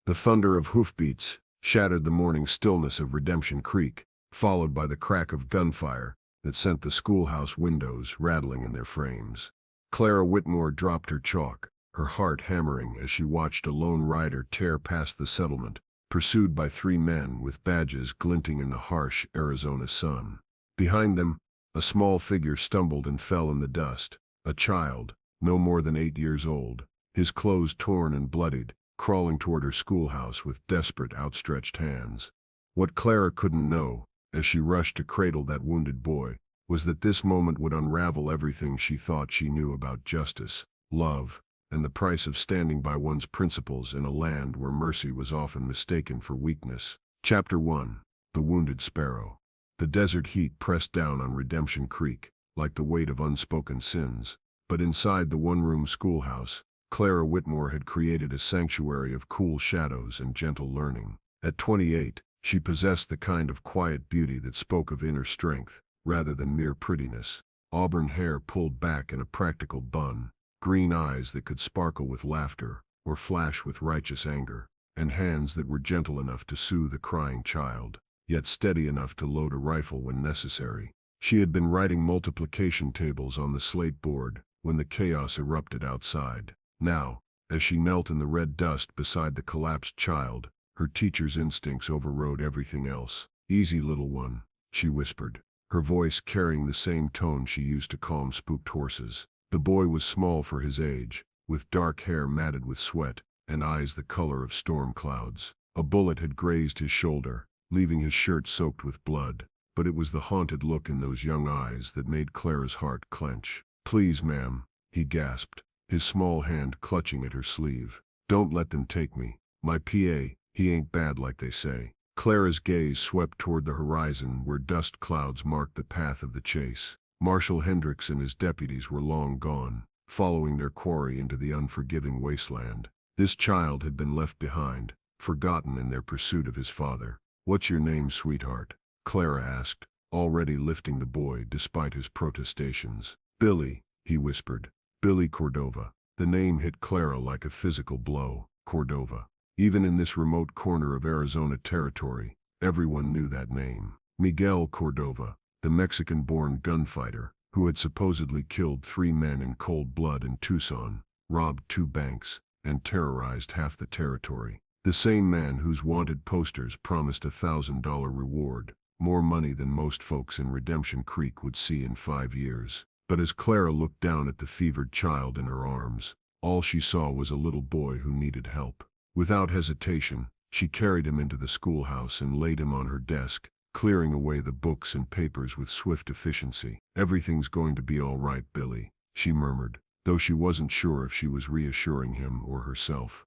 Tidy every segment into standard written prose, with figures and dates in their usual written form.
The thunder of hoofbeats shattered the morning stillness of Redemption Creek, followed by the crack of gunfire that sent the schoolhouse windows rattling in their frames. Clara Whitmore dropped her chalk, her heart hammering as she watched a lone rider tear past the settlement, pursued by three men with badges glinting in the harsh Arizona sun. Behind them, a small figure stumbled and fell in the dust, a child, no more than 8 years old, his clothes torn and bloodied, crawling toward her schoolhouse with desperate outstretched hands. What Clara couldn't know, as she rushed to cradle that wounded boy, was that this moment would unravel everything she thought she knew about justice, love, and the price of standing by one's principles in a land where mercy was often mistaken for weakness. Chapter 1. The Wounded Sparrow. The desert heat pressed down on Redemption Creek, like the weight of unspoken sins, but inside the one-room schoolhouse, Clara Whitmore had created a sanctuary of cool shadows and gentle learning. At 28, she possessed the kind of quiet beauty that spoke of inner strength, rather than mere prettiness. Auburn hair pulled back in a practical bun, green eyes that could sparkle with laughter or flash with righteous anger, and hands that were gentle enough to soothe a crying child, yet steady enough to load a rifle when necessary. She had been writing multiplication tables on the slate board when the chaos erupted outside. Now, as she knelt in the red dust beside the collapsed child, her teacher's instincts overrode everything else. "Easy, little one," she whispered, her voice carrying the same tone she used to calm spooked horses. The boy was small for his age, with dark hair matted with sweat and eyes the color of storm clouds. A bullet had grazed his shoulder, leaving his shirt soaked with blood, but it was the haunted look in those young eyes that made Clara's heart clench. "Please, ma'am," he gasped, his small hand clutching at her sleeve. "Don't let them take me. My PA, he ain't bad like they say." Clara's gaze swept toward the horizon where dust clouds marked the path of the chase. Marshal Hendricks and his deputies were long gone, following their quarry into the unforgiving wasteland. This child had been left behind, forgotten in their pursuit of his father. "What's your name, sweetheart?" Clara asked, already lifting the boy despite his protestations. "Billy," he whispered. "Billy Cordova." The name hit Clara like a physical blow. Cordova. Even in this remote corner of Arizona territory, everyone knew that name. Miguel Cordova, the Mexican-born gunfighter, who had supposedly killed 3 men in cold blood in Tucson, robbed 2 banks, and terrorized half the territory. The same man whose wanted posters promised a $1,000 reward, more money than most folks in Redemption Creek would see in 5 years. But as Clara looked down at the fevered child in her arms, all she saw was a little boy who needed help. Without hesitation, she carried him into the schoolhouse and laid him on her desk, clearing away the books and papers with swift efficiency. "Everything's going to be all right, Billy," she murmured, though she wasn't sure if she was reassuring him or herself.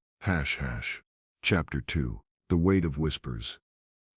Chapter 2. The Weight of Whispers.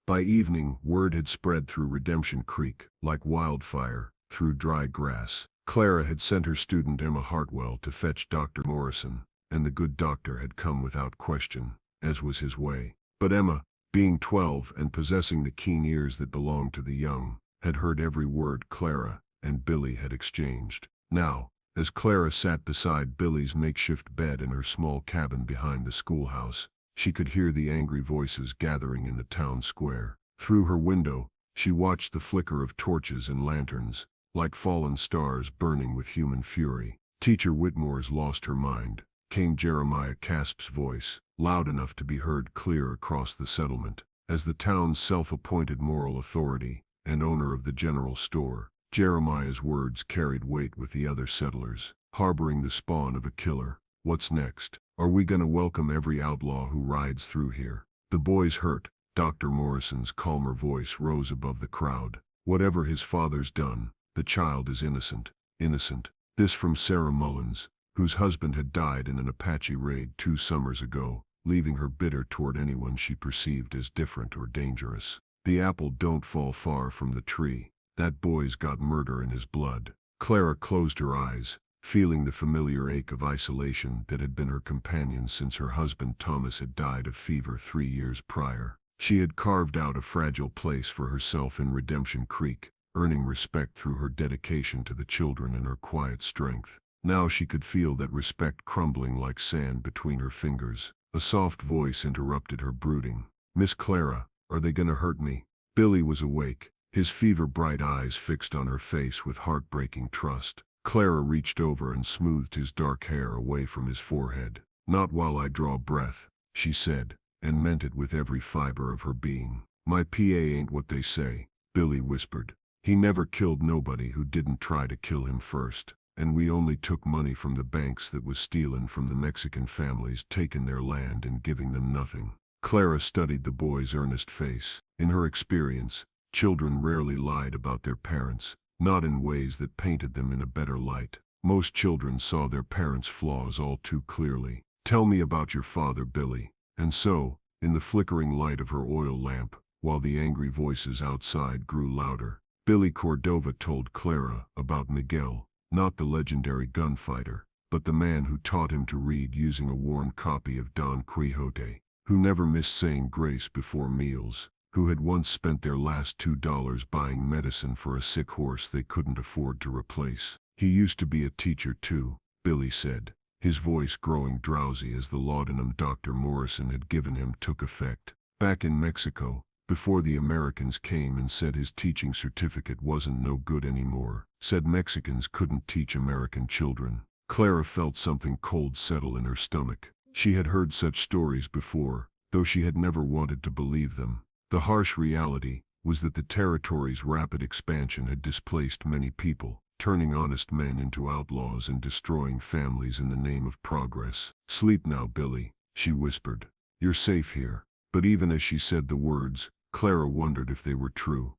By evening, word had spread through Redemption Creek, like wildfire, through dry grass. Clara had sent her student Emma Hartwell to fetch Dr. Morrison, and the good doctor had come without question, as was his way. But Emma, being 12 and possessing the keen ears that belonged to the young, had heard every word Clara and Billy had exchanged. Now, as Clara sat beside Billy's makeshift bed in her small cabin behind the schoolhouse, she could hear the angry voices gathering in the town square. Through her window, she watched the flicker of torches and lanterns, like fallen stars burning with human fury. "Teacher Whitmore's lost her mind," came Jeremiah Casp's voice, loud enough to be heard clear across the settlement. As the town's self-appointed moral authority and owner of the general store, Jeremiah's words carried weight with the other settlers. "Harboring the spawn of a killer. What's next? Are we gonna welcome every outlaw who rides through here?" "The boy's hurt." Dr. Morrison's calmer voice rose above the crowd. "Whatever his father's done, the child is innocent." Innocent. This from Sarah Mullins, whose husband had died in an Apache raid 2 summers ago, leaving her bitter toward anyone she perceived as different or dangerous. "The apple don't fall far from the tree. That boy's got murder in his blood." Clara closed her eyes, feeling the familiar ache of isolation that had been her companion since her husband Thomas had died of fever 3 years prior. She had carved out a fragile place for herself in Redemption Creek, earning respect through her dedication to the children and her quiet strength. Now she could feel that respect crumbling like sand between her fingers. A soft voice interrupted her brooding. "Miss Clara, are they gonna hurt me?" Billy was awake, his fever-bright eyes fixed on her face with heartbreaking trust. Clara reached over and smoothed his dark hair away from his forehead. "Not while I draw breath," she said, and meant it with every fiber of her being. "My PA ain't what they say," Billy whispered. "He never killed nobody who didn't try to kill him first. And we only took money from the banks that was stealing from the Mexican families, taking their land and giving them nothing." Clara studied the boy's earnest face. In her experience, children rarely lied about their parents, not in ways that painted them in a better light. Most children saw their parents' flaws all too clearly. "Tell me about your father, Billy." And so, in the flickering light of her oil lamp, while the angry voices outside grew louder, Billy Cordova told Clara about Miguel. Not the legendary gunfighter, but the man who taught him to read using a worn copy of Don Quixote, who never missed saying grace before meals, who had once spent their last $2 buying medicine for a sick horse they couldn't afford to replace. "He used to be a teacher too," Billy said, his voice growing drowsy as the laudanum Dr. Morrison had given him took effect. "Back in Mexico, before the Americans came and said his teaching certificate wasn't no good anymore, said Mexicans couldn't teach American children." Clara felt something cold settle in her stomach. She had heard such stories before, though she had never wanted to believe them. The harsh reality was that the territory's rapid expansion had displaced many people, turning honest men into outlaws and destroying families in the name of progress. "Sleep now, Billy," she whispered. "You're safe here." But even as she said the words, Clara wondered if they were true.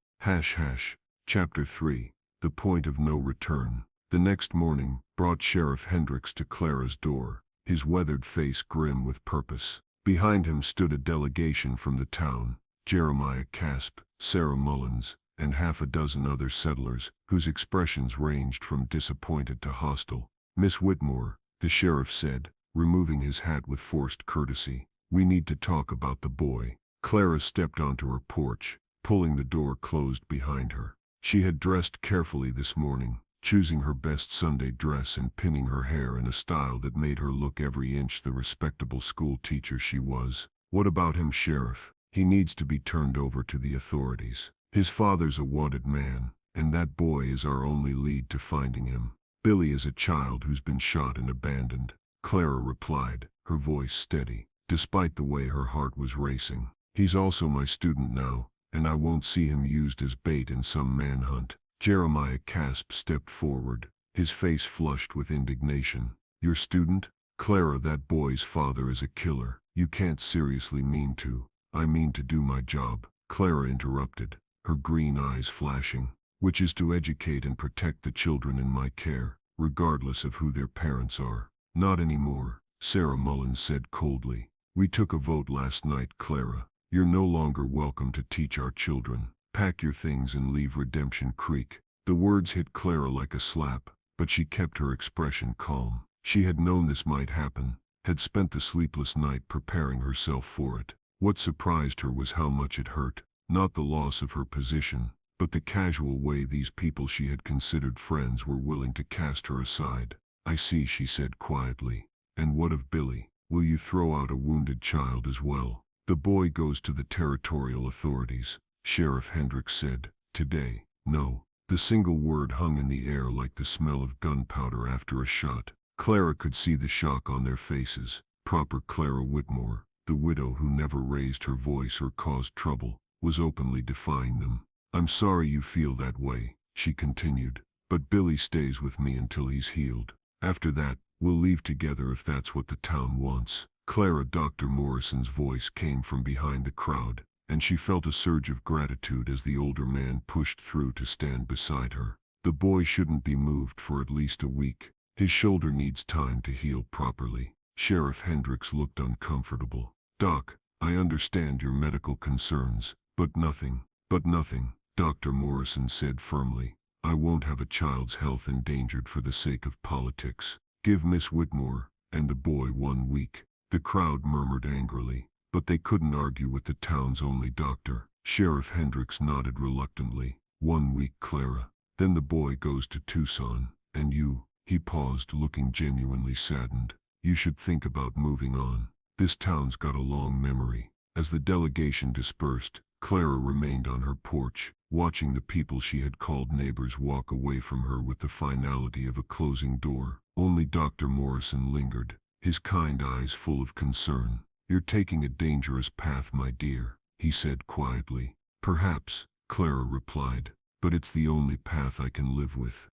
Chapter 3. The Point of No Return. The next morning brought Sheriff Hendricks to Clara's door, his weathered face grim with purpose. Behind him stood a delegation from the town, Jeremiah Casp, Sarah Mullins, and half a dozen other settlers, whose expressions ranged from disappointed to hostile. "Miss Whitmore," the sheriff said, removing his hat with forced courtesy, "we need to talk about the boy." Clara stepped onto her porch, pulling the door closed behind her. She had dressed carefully this morning, choosing her best Sunday dress and pinning her hair in a style that made her look every inch the respectable school teacher she was. "What about him, Sheriff? He needs to be turned over to the authorities. His father's a wanted man, and that boy is our only lead to finding him." "Billy is a child who's been shot and abandoned," Clara replied, her voice steady, despite the way her heart was racing. "He's also my student now, and I won't see him used as bait in some manhunt." Jeremiah Casp stepped forward, his face flushed with indignation. "Your student? Clara, that boy's father is a killer. You can't seriously mean to." "I mean to do my job," Clara interrupted, her green eyes flashing, "which is to educate and protect the children in my care, regardless of who their parents are." "Not anymore," Sarah Mullins said coldly. "We took a vote last night, Clara. You're no longer welcome to teach our children. Pack your things and leave Redemption Creek." The words hit Clara like a slap, but she kept her expression calm. She had known this might happen, had spent the sleepless night preparing herself for it. What surprised her was how much it hurt, not the loss of her position, but the casual way these people she had considered friends were willing to cast her aside. "I see," she said quietly. "And what of Billy? Will you throw out a wounded child as well?" "The boy goes to the territorial authorities," Sheriff Hendricks said. "Today." "No." The single word hung in the air like the smell of gunpowder after a shot. Clara could see the shock on their faces. Proper Clara Whitmore, the widow who never raised her voice or caused trouble, was openly defying them. "I'm sorry you feel that way," she continued, "but Billy stays with me until he's healed. After that, we'll leave together if that's what the town wants." Clara, Dr. Morrison's voice came from behind the crowd, and she felt a surge of gratitude as the older man pushed through to stand beside her. "The boy shouldn't be moved for at least a week. His shoulder needs time to heal properly." Sheriff Hendricks looked uncomfortable. "Doc, I understand your medical concerns, but nothing," Dr. Morrison said firmly. "I won't have a child's health endangered for the sake of politics. Give Miss Whitmore and the boy 1 week." The crowd murmured angrily, but they couldn't argue with the town's only doctor. Sheriff Hendricks nodded reluctantly. 1 week, Clara. Then the boy goes to Tucson, and you," he paused, looking genuinely saddened, "you should think about moving on." This town's got a long memory. As the delegation dispersed, Clara remained on her porch, watching the people she had called neighbors walk away from her with the finality of a closing door. Only Dr. Morrison lingered, his kind eyes full of concern. "You're taking a dangerous path, my dear," he said quietly. "Perhaps," Clara replied, "but it's the only path I can live with."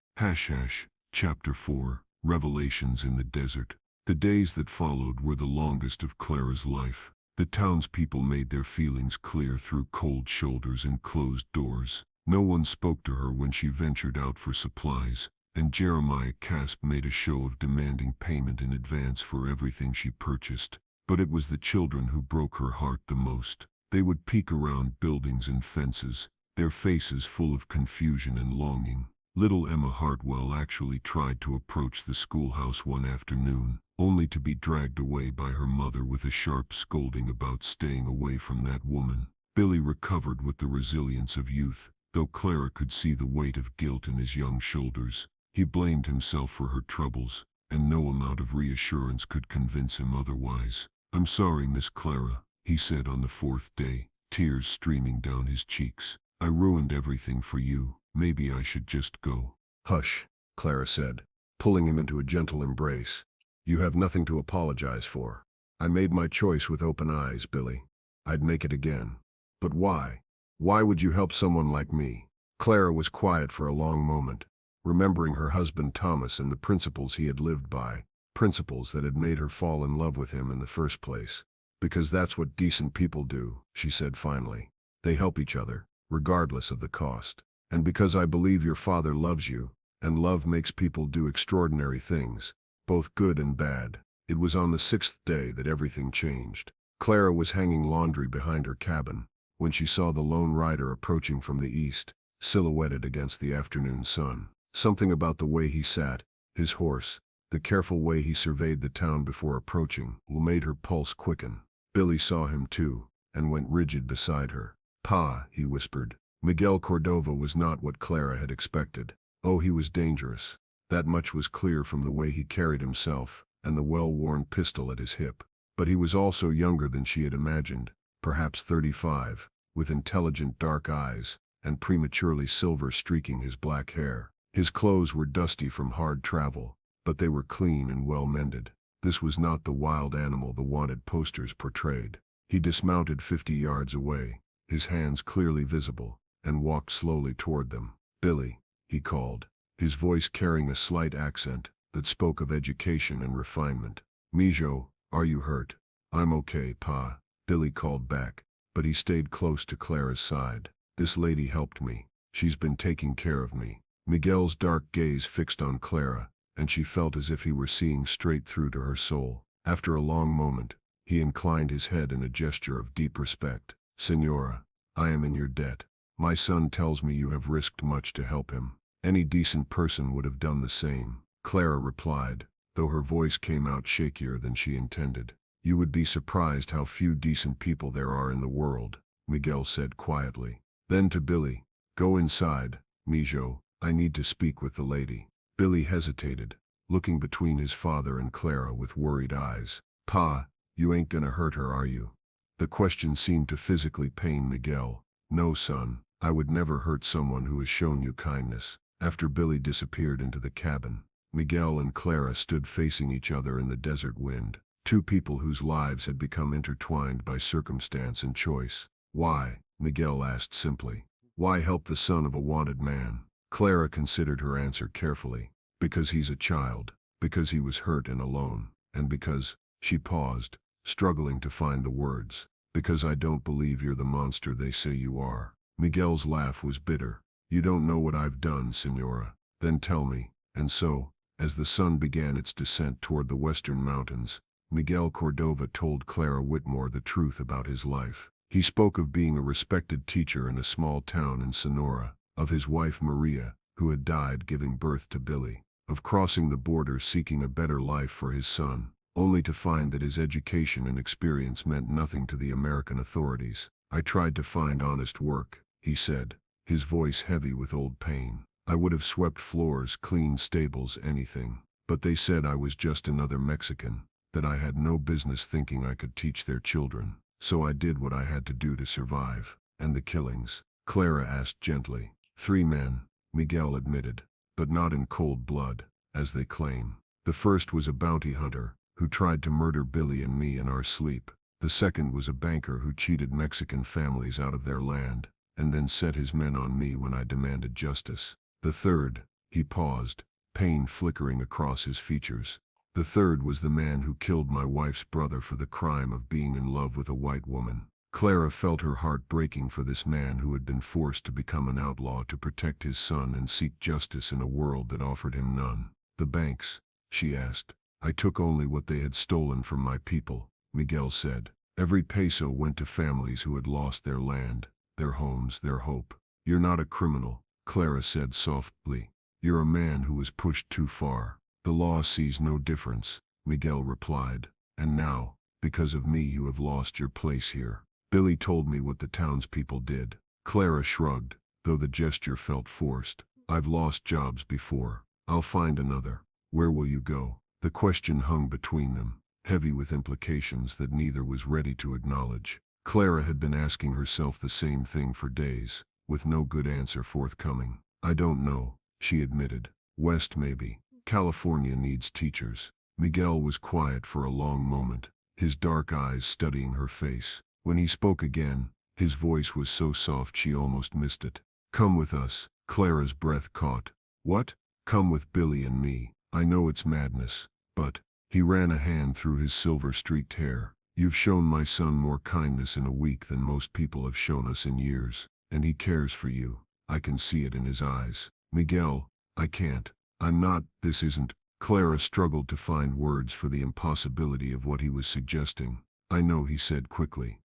Chapter 4, Revelations in the Desert. The days that followed were the longest of Clara's life. The townspeople made their feelings clear through cold shoulders and closed doors. No one spoke to her when she ventured out for supplies, and Jeremiah Casp made a show of demanding payment in advance for everything she purchased. But it was the children who broke her heart the most. They would peek around buildings and fences, their faces full of confusion and longing. Little Emma Hartwell actually tried to approach the schoolhouse one afternoon, only to be dragged away by her mother with a sharp scolding about staying away from that woman. Billy recovered with the resilience of youth, though Clara could see the weight of guilt in his young shoulders. He blamed himself for her troubles, and no amount of reassurance could convince him otherwise. "I'm sorry, Miss Clara," he said on the fourth day, tears streaming down his cheeks. "I ruined everything for you. Maybe I should just go." "Hush," Clara said, pulling him into a gentle embrace. "You have nothing to apologize for. I made my choice with open eyes, Billy. I'd make it again. But why? Why would you help someone like me?" Clara was quiet for a long moment, remembering her husband Thomas and the principles he had lived by, principles that had made her fall in love with him in the first place. "Because that's what decent people do," she said finally. "They help each other, regardless of the cost. And because I believe your father loves you, and love makes people do extraordinary things, both good and bad." It was on the sixth day that everything changed. Clara was hanging laundry behind her cabin when she saw the lone rider approaching from the east, silhouetted against the afternoon sun. Something about the way he sat, his horse, the careful way he surveyed the town before approaching, made her pulse quicken. Billy saw him too, and went rigid beside her. "Pa," he whispered. Miguel Cordova was not what Clara had expected. Oh, he was dangerous. That much was clear from the way he carried himself, and the well-worn pistol at his hip. But he was also younger than she had imagined, perhaps 35, with intelligent dark eyes, and prematurely silver streaking his black hair. His clothes were dusty from hard travel, but they were clean and well-mended. This was not the wild animal the wanted posters portrayed. He dismounted 50 yards away, his hands clearly visible, and walked slowly toward them. "Billy," he called, his voice carrying a slight accent that spoke of education and refinement. "Mijo, are you hurt?" "I'm okay, Pa," Billy called back, but he stayed close to Clara's side. "This lady helped me. She's been taking care of me." Miguel's dark gaze fixed on Clara, and she felt as if he were seeing straight through to her soul. After a long moment, he inclined his head in a gesture of deep respect. "Senora, I am in your debt. My son tells me you have risked much to help him. Any decent person would have done the same," Clara replied, though her voice came out shakier than she intended. "You would be surprised how few decent people there are in the world," Miguel said quietly. Then to Billy, "Go inside, Mijo, I need to speak with the lady." Billy hesitated, looking between his father and Clara with worried eyes. "Pa, you ain't gonna hurt her, are you?" The question seemed to physically pain Miguel. "No, son, I would never hurt someone who has shown you kindness." After Billy disappeared into the cabin, Miguel and Clara stood facing each other in the desert wind, two people whose lives had become intertwined by circumstance and choice. "Why?" Miguel asked simply. "Why help the son of a wanted man?" Clara considered her answer carefully. "Because he's a child, because he was hurt and alone, and because," she paused, struggling to find the words, "because I don't believe you're the monster they say you are." Miguel's laugh was bitter. "You don't know what I've done, Senora." "Then tell me." And so, as the sun began its descent toward the western mountains, Miguel Cordova told Clara Whitmore the truth about his life. He spoke of being a respected teacher in a small town in Sonora, of his wife Maria, who had died giving birth to Billy, of crossing the border seeking a better life for his son, only to find that his education and experience meant nothing to the American authorities. "I tried to find honest work," he said, his voice heavy with old pain. "I would have swept floors, cleaned stables, anything. But they said I was just another Mexican. that I had no business thinking I could teach their children. So I did what I had to do to survive. And the killings? Clara asked gently. 3 men, Miguel admitted, but not in cold blood, as they claim. The first was a bounty hunter, who tried to murder Billy and me in our sleep. The second was a banker who cheated Mexican families out of their land, and then set his men on me when I demanded justice. The third, he paused, pain flickering across his features. The third was the man who killed my wife's brother for the crime of being in love with a white woman. Clara felt her heart breaking for this man who had been forced to become an outlaw to protect his son and seek justice in a world that offered him none. The banks? She asked. I took only what they had stolen from my people, Miguel said. Every peso went to families who had lost their land, their homes, their hope. You're not a criminal, Clara said softly. You're a man who was pushed too far. The law sees no difference, Miguel replied. And now, because of me you have lost your place here. Billy told me what the townspeople did. Clara shrugged, though the gesture felt forced. I've lost jobs before. I'll find another. Where will you go? The question hung between them, heavy with implications that neither was ready to acknowledge. Clara had been asking herself the same thing for days, with no good answer forthcoming. I don't know, she admitted. West maybe. California needs teachers. Miguel was quiet for a long moment, his dark eyes studying her face. When he spoke again, his voice was so soft she almost missed it. Come with us. Clara's breath caught. What? Come with Billy and me. I know it's madness, but... He ran a hand through his silver-streaked hair. You've shown my son more kindness in a week than most people have shown us in years, and he cares for you. I can see it in his eyes. Miguel, I can't. I'm not, this isn't. Clara struggled to find words for the impossibility of what he was suggesting. I know, he said quickly.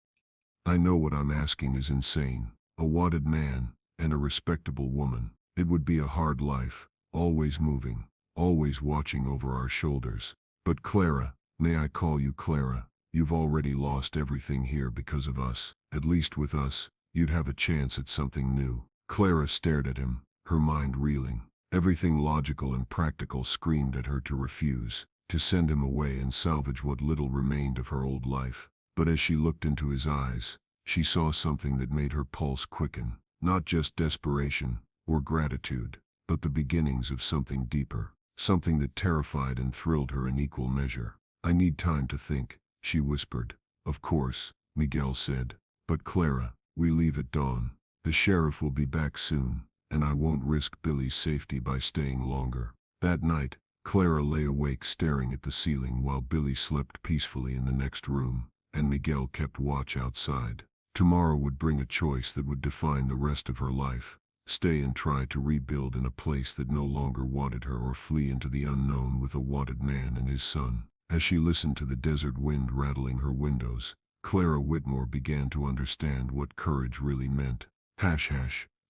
I know what I'm asking is insane. A wanted man, and a respectable woman. It would be a hard life, always moving, always watching over our shoulders. But Clara, may I call you Clara? You've already lost everything here because of us. At least with us, you'd have a chance at something new. Clara stared at him, her mind reeling. Everything logical and practical screamed at her to refuse, to send him away and salvage what little remained of her old life. But as she looked into his eyes, she saw something that made her pulse quicken. Not just desperation or gratitude, but the beginnings of something deeper. Something that terrified and thrilled her in equal measure. I need time to think, she whispered. Of course, Miguel said. But Clara, we leave at dawn. The sheriff will be back soon, and I won't risk Billy's safety by staying longer. That night, Clara lay awake staring at the ceiling while Billy slept peacefully in the next room, and Miguel kept watch outside. Tomorrow would bring a choice that would define the rest of her life. Stay and try to rebuild in a place that no longer wanted her, or flee into the unknown with a wanted man and his son. As she listened to the desert wind rattling her windows, Clara Whitmore began to understand what courage really meant.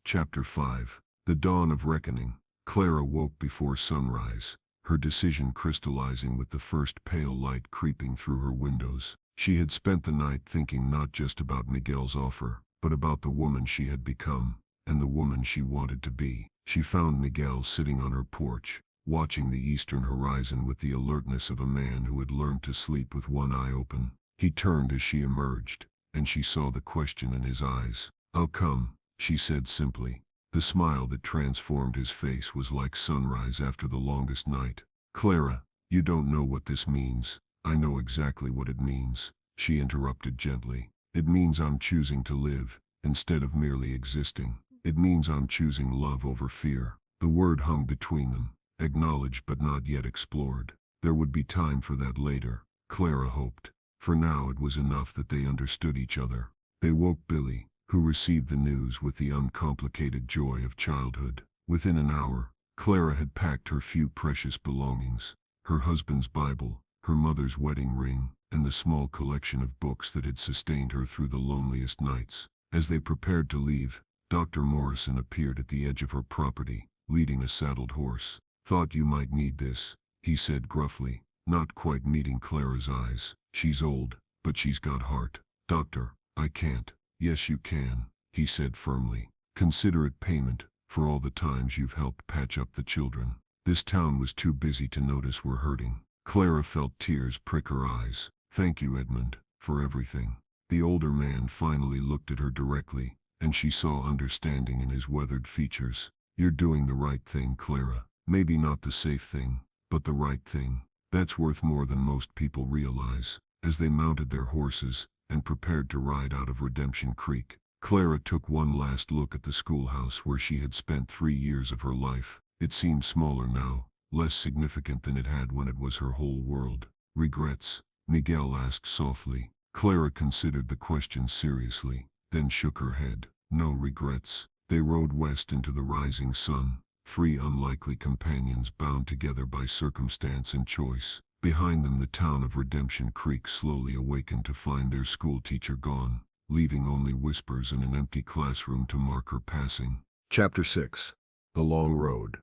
Chapter 5. The Dawn of Reckoning. Clara woke before sunrise, her decision crystallizing with the first pale light creeping through her windows. She had spent the night thinking not just about Miguel's offer, but about the woman she had become, and the woman she wanted to be. She found Miguel sitting on her porch, watching the eastern horizon with the alertness of a man who had learned to sleep with one eye open. He turned as she emerged, and she saw the question in his eyes. I'll come, she said simply. The smile that transformed his face was like sunrise after the longest night. Clara, you don't know what this means. I know exactly what it means, she interrupted gently. It means I'm choosing to live, instead of merely existing. It means I'm choosing love over fear. The word hung between them, acknowledged but not yet explored. There would be time for that later, Clara hoped. For now it was enough that they understood each other. They woke Billy, who received the news with the uncomplicated joy of childhood. Within an hour, Clara had packed her few precious belongings, her husband's Bible, her mother's wedding ring, and the small collection of books that had sustained her through the loneliest nights. As they prepared to leave, Dr. Morrison appeared at the edge of her property, leading a saddled horse. Thought you might need this, he said gruffly, not quite meeting Clara's eyes. She's old, but she's got heart. Doctor, I can't. Yes you can, he said firmly. Consider it payment for all the times you've helped patch up the children. This town was too busy to notice we're hurting. Clara felt tears prick her eyes. "Thank you, Edmund, for everything." The older man finally looked at her directly, and she saw understanding in his weathered features. "You're doing the right thing, Clara. Maybe not the safe thing, but the right thing. That's worth more than most people realize." As they mounted their horses and prepared to ride out of Redemption Creek, Clara took one last look at the schoolhouse where she had spent 3 years of her life. It seemed smaller now, less significant than it had when it was her whole world. "Regrets?" Miguel asked softly. Clara considered the question seriously, then shook her head. "No regrets." They rode west into the rising sun, 3 unlikely companions bound together by circumstance and choice. Behind them the town of Redemption Creek slowly awakened to find their schoolteacher gone, leaving only whispers and an empty classroom to mark her passing. Chapter 6. The Long Road.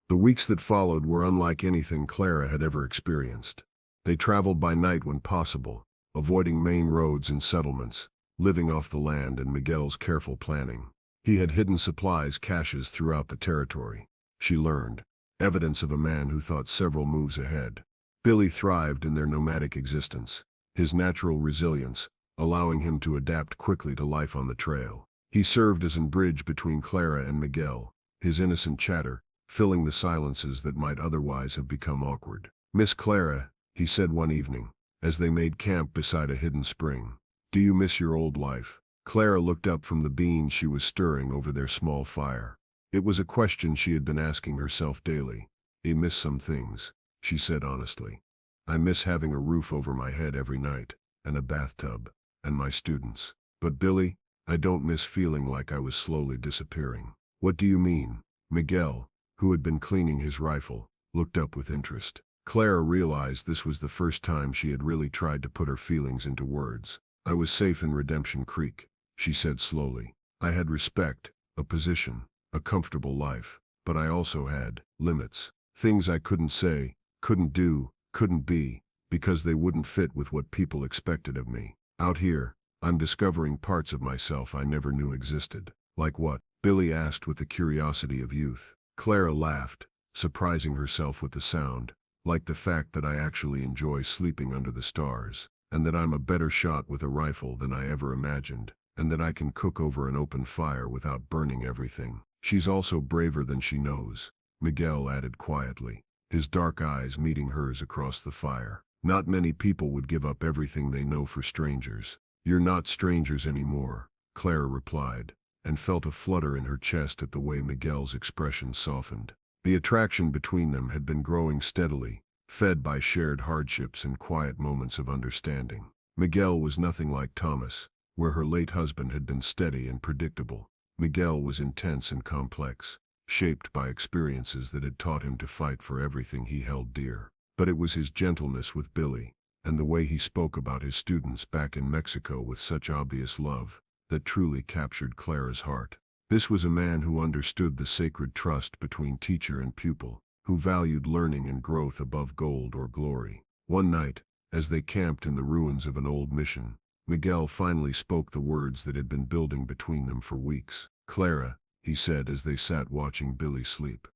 The weeks that followed were unlike anything Clara had ever experienced. They traveled by night when possible, avoiding main roads and settlements, living off the land and Miguel's careful planning. He had hidden supplies caches throughout the territory. She learned, evidence of a man who thought several moves ahead. Billy thrived in their nomadic existence, his natural resilience allowing him to adapt quickly to life on the trail. He served as a bridge between Clara and Miguel, his innocent chatter filling the silences that might otherwise have become awkward. "Miss Clara," he said one evening, as they made camp beside a hidden spring, "do you miss your old life?" Clara looked up from the beans she was stirring over their small fire. It was a question she had been asking herself daily. "I miss some things," she said honestly. "I miss having a roof over my head every night, and a bathtub, and my students. But Billy, I don't miss feeling like I was slowly disappearing." "What do you mean?" Miguel, who had been cleaning his rifle, looked up with interest. Clara realized this was the first time she had really tried to put her feelings into words. "I was safe in Redemption Creek," she said slowly. "I had respect, a position, a comfortable life, but I also had limits. Things I couldn't say, couldn't do, couldn't be, because they wouldn't fit with what people expected of me. Out here, I'm discovering parts of myself I never knew existed." "Like what?" Billy asked with the curiosity of youth. Clara laughed, surprising herself with the sound. "Like the fact that I actually enjoy sleeping under the stars, and that I'm a better shot with a rifle than I ever imagined, and that I can cook over an open fire without burning everything. She's also braver than she knows," Miguel added quietly, his dark eyes meeting hers across the fire. "Not many people would give up everything they know for strangers." "You're not strangers anymore," Clara replied, and felt a flutter in her chest at the way Miguel's expression softened. The attraction between them had been growing steadily, fed by shared hardships and quiet moments of understanding. Miguel was nothing like Thomas, where her late husband had been steady and predictable. Miguel was intense and complex, shaped by experiences that had taught him to fight for everything he held dear. But it was his gentleness with Billy, and the way he spoke about his students back in Mexico with such obvious love, that truly captured Clara's heart. This was a man who understood the sacred trust between teacher and pupil, who valued learning and growth above gold or glory. One night, as they camped in the ruins of an old mission, Miguel finally spoke the words that had been building between them for weeks. "Clara," he said as they sat watching Billy sleep,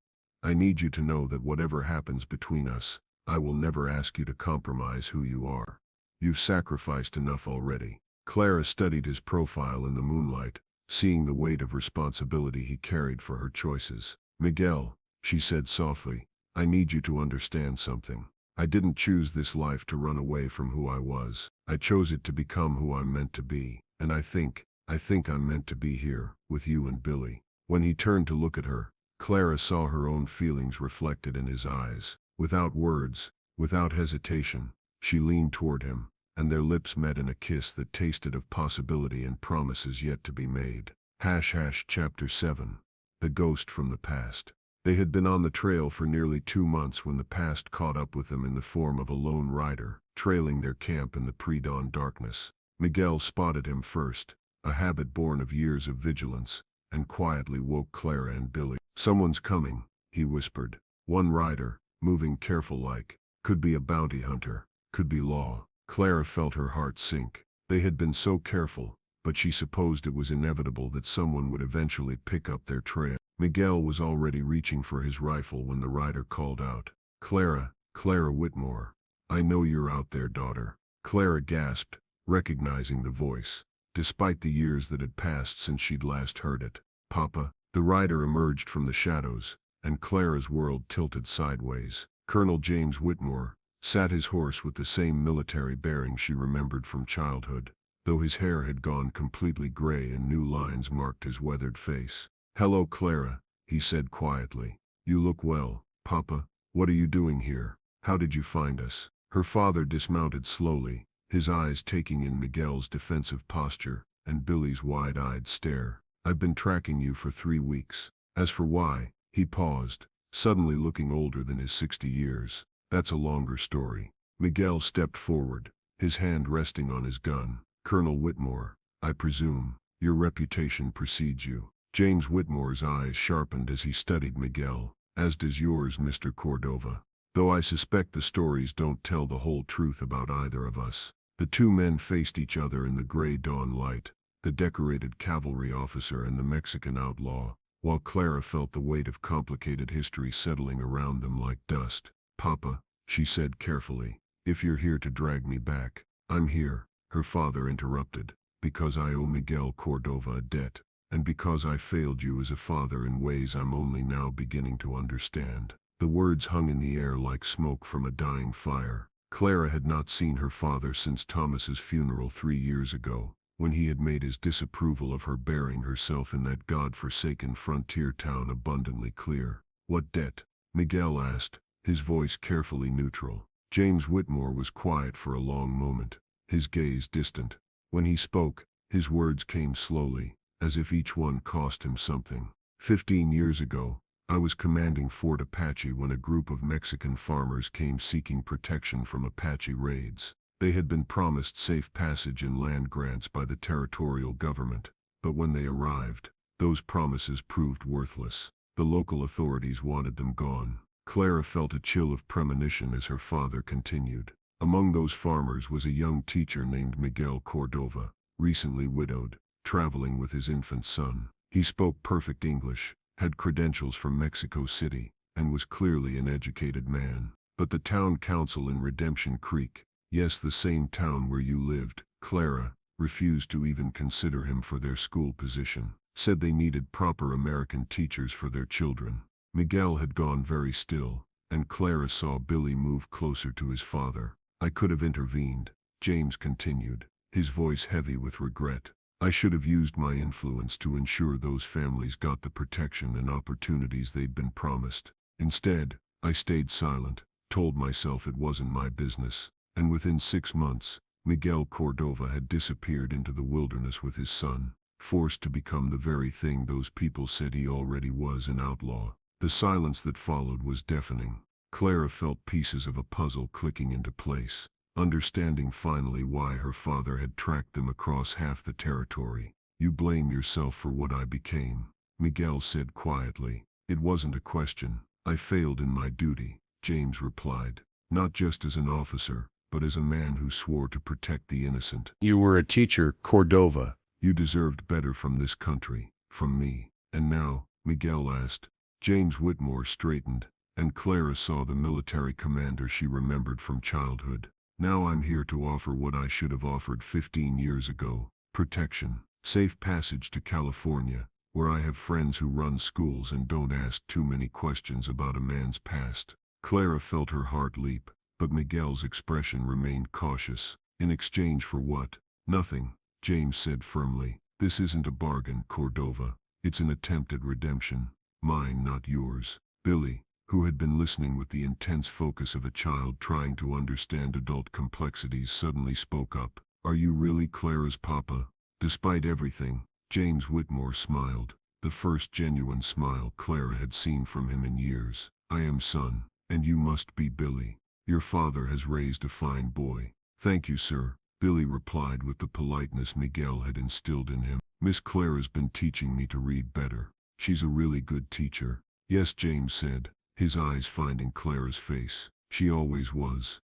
"I need you to know that whatever happens between us, I will never ask you to compromise who you are. You've sacrificed enough already." Clara studied his profile in the moonlight, seeing the weight of responsibility he carried for her choices. "Miguel," she said softly, "I need you to understand something. I didn't choose this life to run away from who I was. I chose it to become who I'm meant to be, and I think I'm meant to be here, with you and Billy." When he turned to look at her, Clara saw her own feelings reflected in his eyes. Without words, without hesitation, she leaned toward him, and their lips met in a kiss that tasted of possibility and promises yet to be made. Chapter 7. The Ghost from the Past. They had been on the trail for nearly 2 months when the past caught up with them in the form of a lone rider, trailing their camp in the pre-dawn darkness. Miguel spotted him first, a habit born of years of vigilance, and quietly woke Clara and Billy. "Someone's coming," he whispered. "One rider, moving careful-like. Could be a bounty hunter, could be law." Clara felt her heart sink. They had been so careful, but she supposed it was inevitable that someone would eventually pick up their trail. Miguel was already reaching for his rifle when the rider called out, "Clara, Clara Whitmore." I know you're out there, daughter. Clara gasped, recognizing the voice, despite the years that had passed since she'd last heard it. Papa, the rider emerged from the shadows, and Clara's world tilted sideways. Colonel James Whitmore sat his horse with the same military bearing she remembered from childhood, though his hair had gone completely gray and new lines marked his weathered face. "Hello, Clara," he said quietly. "You look well, Papa. What are you doing here? How did you find us?" Her father dismounted slowly, his eyes taking in Miguel's defensive posture and Billy's wide-eyed stare. "I've been tracking you for 3 weeks. As for why," he paused, suddenly looking older than his 60 years. "That's a longer story." Miguel stepped forward, his hand resting on his gun. "Colonel Whitmore, I presume your reputation precedes you." James Whitmore's eyes sharpened as he studied Miguel. "As does yours, Mr. Cordova. Though I suspect the stories don't tell the whole truth about either of us." The two men faced each other in the gray dawn light, the decorated cavalry officer and the Mexican outlaw, while Clara felt the weight of complicated history settling around them like dust. "Papa," she said carefully, "if you're here to drag me back, I'm here," her father interrupted, "because I owe Miguel Cordova a debt, and because I failed you as a father in ways I'm only now beginning to understand." The words hung in the air like smoke from a dying fire. Clara had not seen her father since Thomas's funeral 3 years ago, when he had made his disapproval of her bearing herself in that God-forsaken frontier town abundantly clear. "What debt?" Miguel asked, his voice carefully neutral. James Whitmore was quiet for a long moment, his gaze distant. When he spoke, his words came slowly, as if each one cost him something. 15 years ago, I was commanding Fort Apache when a group of Mexican farmers came seeking protection from Apache raids. They had been promised safe passage and land grants by the territorial government, but when they arrived, those promises proved worthless. The local authorities wanted them gone. Clara felt a chill of premonition as her father continued. Among those farmers was a young teacher named Miguel Cordova, recently widowed, traveling with his infant son. He spoke perfect English, had credentials from Mexico City, and was clearly an educated man. But the town council in Redemption Creek, yes, the same town where you lived, Clara, refused to even consider him for their school position, said they needed proper American teachers for their children. Miguel had gone very still, and Clara saw Billy move closer to his father. "I could have intervened," James continued, his voice heavy with regret. "I should have used my influence to ensure those families got the protection and opportunities they'd been promised. Instead, I stayed silent, told myself it wasn't my business, and within 6 months, Miguel Cordova had disappeared into the wilderness with his son, forced to become the very thing those people said he already was, an outlaw." The silence that followed was deafening. Clara felt pieces of a puzzle clicking into place, understanding finally why her father had tracked them across half the territory. "You blame yourself for what I became," Miguel said quietly. "It wasn't a question. I failed in my duty," James replied, "not just as an officer, but as a man who swore to protect the innocent." "You were a teacher, Cordova." "You deserved better from this country, from me." "And now?" Miguel asked. James Whitmore straightened, and Clara saw the military commander she remembered from childhood. "Now I'm here to offer what I should have offered 15 years ago, protection, safe passage to California, where I have friends who run schools and don't ask too many questions about a man's past." Clara felt her heart leap, but Miguel's expression remained cautious. "In exchange for what?" "Nothing," James said firmly. "This isn't a bargain, Cordova. It's an attempt at redemption. Mine, not yours." Billy, who had been listening with the intense focus of a child trying to understand adult complexities, suddenly spoke up. "Are you really Clara's papa?" Despite everything, James Whitmore smiled, the first genuine smile Clara had seen from him in years. "I am, son, and you must be Billy. Your father has raised a fine boy." "Thank you, sir," Billy replied with the politeness Miguel had instilled in him. "Miss Clara's been teaching me to read better. She's a really good teacher." "Yes," James said, his eyes finding Clara's face. "She always was."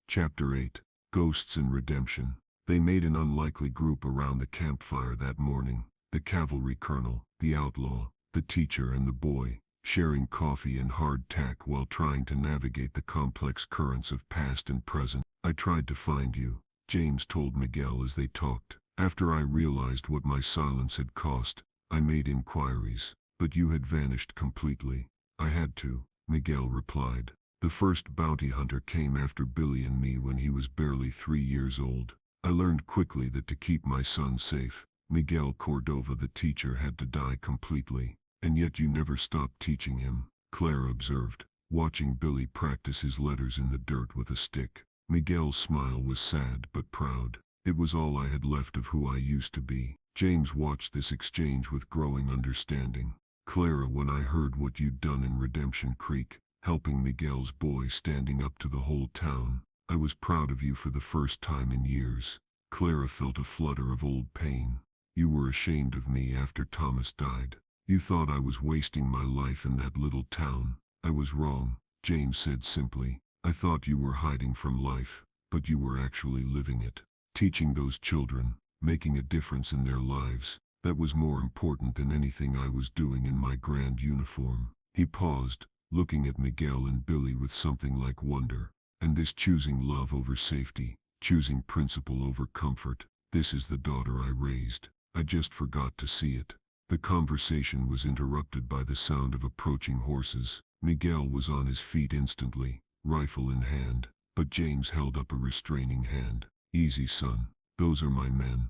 Chapter 8, Ghosts and Redemption. They made an unlikely group around the campfire that morning. The cavalry colonel, the outlaw, the teacher and the boy, sharing coffee and hardtack while trying to navigate the complex currents of past and present. I tried to find you, James told Miguel as they talked. After I realized what my silence had cost, I made inquiries, but you had vanished completely. I had to, Miguel replied. The first bounty hunter came after Billy and me when he was barely 3 years old. I learned quickly that to keep my son safe, Miguel Cordova the teacher had to die completely. And yet you never stopped teaching him, Clara observed, watching Billy practice his letters in the dirt with a stick. Miguel's smile was sad but proud. It was all I had left of who I used to be. James watched this exchange with growing understanding. Clara, when I heard what you'd done in Redemption Creek, helping Miguel's boy standing up to the whole town, I was proud of you for the first time in years. Clara felt a flutter of old pain. You were ashamed of me after Thomas died. You thought I was wasting my life in that little town. I was wrong, James said simply. I thought you were hiding from life, but you were actually living it. Teaching those children, making a difference in their lives, that was more important than anything I was doing in my grand uniform. He paused, looking at Miguel and Billy with something like wonder. And this choosing love over safety, choosing principle over comfort, this is the daughter I raised. I just forgot to see it. The conversation was interrupted by the sound of approaching horses. Miguel was on his feet instantly, rifle in hand, but James held up a restraining hand. Easy, son. Those are my men.